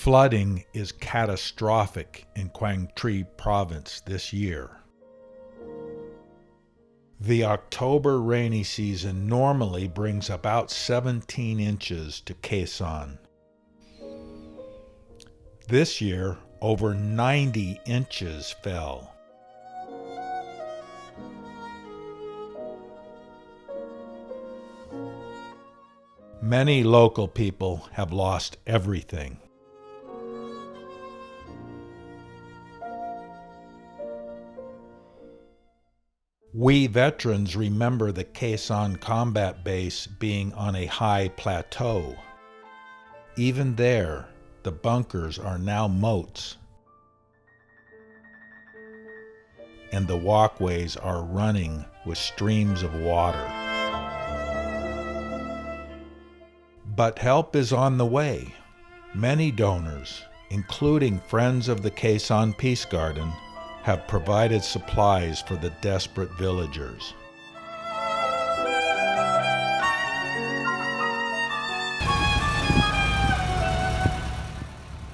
Flooding is catastrophic in Quang Tri Province this year. The October rainy season normally brings about 17 inches to Khe Sanh. This year, over 90 inches fell. Many local people have lost everything. We veterans remember the Khe Sanh combat base being on a high plateau. Even there, the bunkers are now moats, and the walkways are running with streams of water. But help is on the way. Many donors, including Friends of the Khe Sanh Peace Garden, have provided supplies for the desperate villagers.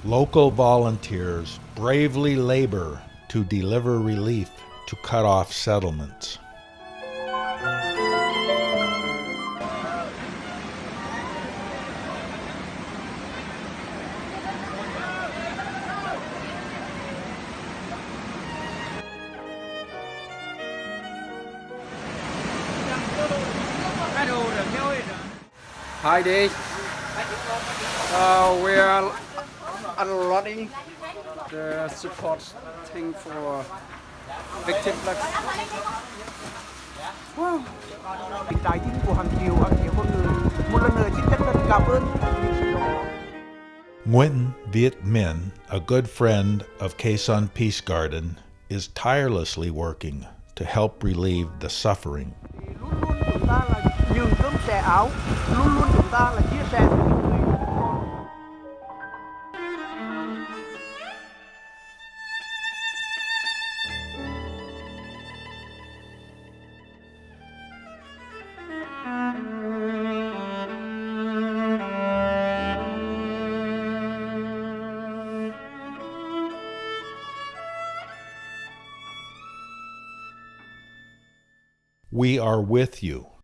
Local volunteers bravely labor to deliver relief to cut-off settlements. Hi Dee. We are unloading the support thing for victim floods. Wow. Hiện tại chính của hàng triệu con người. Một lần nữa xin chân thành cảm ơn những sự đồng hành. Nguyen Viet Minh, a good friend of Khe Sanh Peace Garden, is tirelessly working to help relieve the suffering. Luôn luôn chúng ta là nhường cơm xẻ áo, luôn luôn chúng ta là chia sẻ với những người. We are with you.